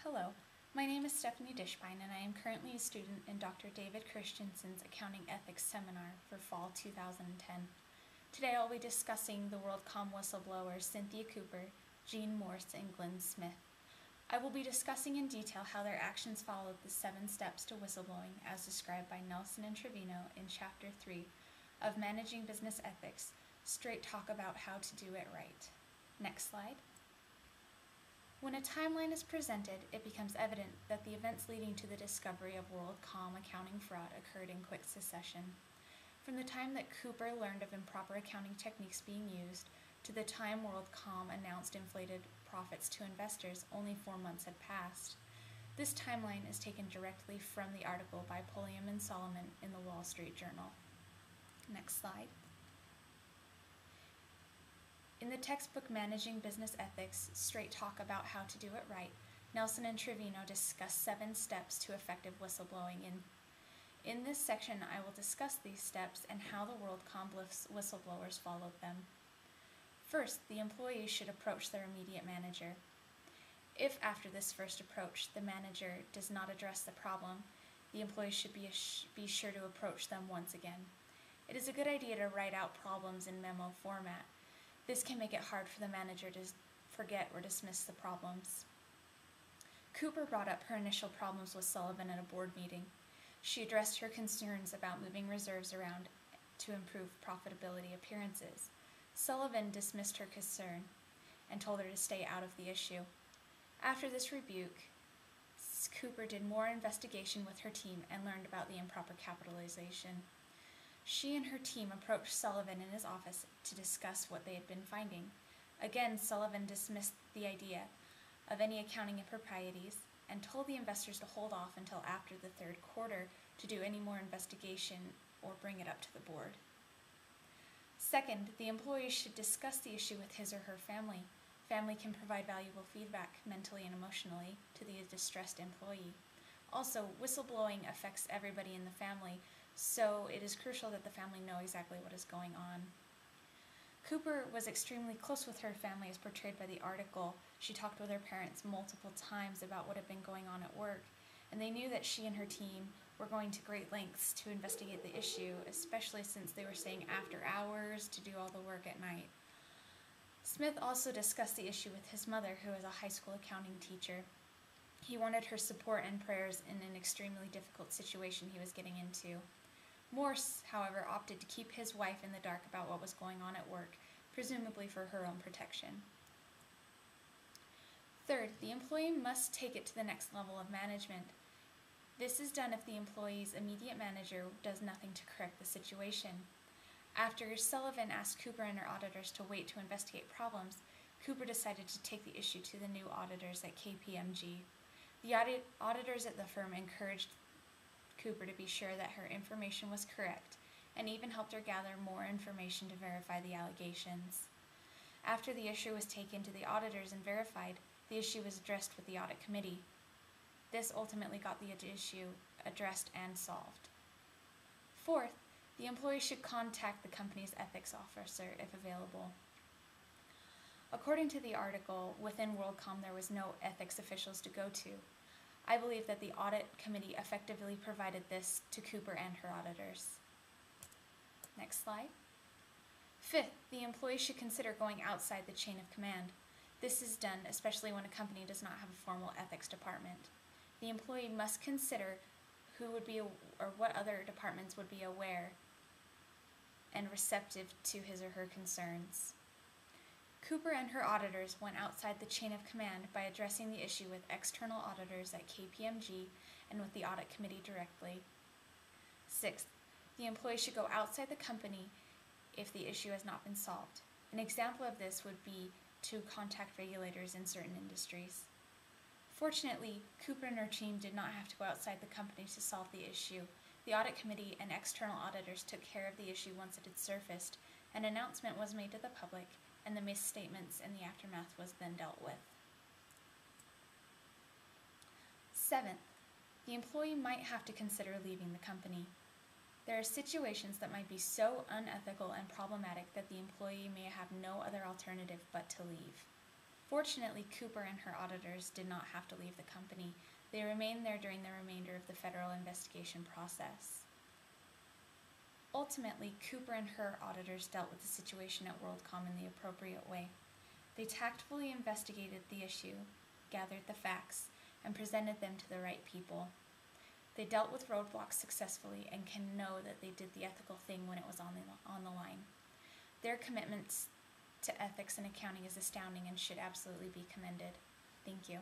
Hello, my name is Stephanie Dishbine and I am currently a student in Dr. David Christensen's Accounting Ethics Seminar for Fall 2010. Today I'll be discussing the WorldCom whistleblowers Cythia Cooper, Jean Morse, and Glenn Smith. I will be discussing in detail how their actions followed the 7 steps to whistleblowing as described by Nelson and Trevino in Chapter 3 of Managing Business Ethics, Straight Talk About How to Do It Right. Next slide. When a timeline is presented, it becomes evident that the events leading to the discovery of WorldCom accounting fraud occurred in quick succession. From the time that Cooper learned of improper accounting techniques being used to the time WorldCom announced inflated profits to investors, only 4 months had passed. This timeline is taken directly from the article by Pulliam and Solomon in the Wall Street Journal. Next slide. In the textbook Managing Business Ethics, Straight Talk About How to Do It Right, Nelson and Trevino discuss 7 steps to effective whistleblowing. In this section, I will discuss these steps and how the WorldCom whistleblowers followed them. First, the employee should approach their immediate manager. If after this first approach, the manager does not address the problem, the employee should be sure to approach them once again. It is a good idea to write out problems in memo format. This can make it hard for the manager to forget or dismiss the problems. Cooper brought up her initial problems with Sullivan at a board meeting. She addressed her concerns about moving reserves around to improve profitability appearances. Sullivan dismissed her concern and told her to stay out of the issue. After this rebuke, Cooper did more investigation with her team and learned about the improper capitalization. She and her team approached Sullivan in his office to discuss what they had been finding. Again, Sullivan dismissed the idea of any accounting improprieties and told the investors to hold off until after the 3rd quarter to do any more investigation or bring it up to the board. Second, the employee should discuss the issue with his or her family. Family can provide valuable feedback mentally and emotionally to the distressed employee. Also, whistleblowing affects everybody in the family, so it is crucial that the family know exactly what is going on. Cooper was extremely close with her family as portrayed by the article. She talked with her parents multiple times about what had been going on at work, and they knew that she and her team were going to great lengths to investigate the issue, especially since they were staying after hours to do all the work at night. Smith also discussed the issue with his mother, who is a high school accounting teacher. He wanted her support and prayers in an extremely difficult situation he was getting into. Morse, however, opted to keep his wife in the dark about what was going on at work, presumably for her own protection. Third, the employee must take it to the next level of management. This is done if the employee's immediate manager does nothing to correct the situation. After Sullivan asked Cooper and her auditors to wait to investigate problems, Cooper decided to take the issue to the new auditors at KPMG. The auditors at the firm encouraged Cooper to be sure that her information was correct and even helped her gather more information to verify the allegations. After the issue was taken to the auditors and verified, the issue was addressed with the audit committee. This ultimately got the issue addressed and solved. Fourth, the employee should contact the company's ethics officer if available. According to the article, within WorldCom there was no ethics officials to go to. I believe that the audit committee effectively provided this to Cooper and her auditors. Next slide. Fifth, the employee should consider going outside the chain of command. This is done especially when a company does not have a formal ethics department. The employee must consider who would be or what other departments would be aware and receptive to his or her concerns. Cooper and her auditors went outside the chain of command by addressing the issue with external auditors at KPMG and with the audit committee directly. Sixth, the employee should go outside the company if the issue has not been solved. An example of this would be to contact regulators in certain industries. Fortunately, Cooper and her team did not have to go outside the company to solve the issue. The audit committee and external auditors took care of the issue once it had surfaced. An announcement was made to the public, and the misstatements in the aftermath was then dealt with. Seventh, the employee might have to consider leaving the company. There are situations that might be so unethical and problematic that the employee may have no other alternative but to leave. Fortunately, Cooper and her auditors did not have to leave the company. They remained there during the remainder of the federal investigation process. Ultimately, Cooper and her auditors dealt with the situation at WorldCom in the appropriate way. They tactfully investigated the issue, gathered the facts, and presented them to the right people. They dealt with roadblocks successfully and can know that they did the ethical thing when it was on the line. Their commitments to ethics and accounting is astounding and should absolutely be commended. Thank you.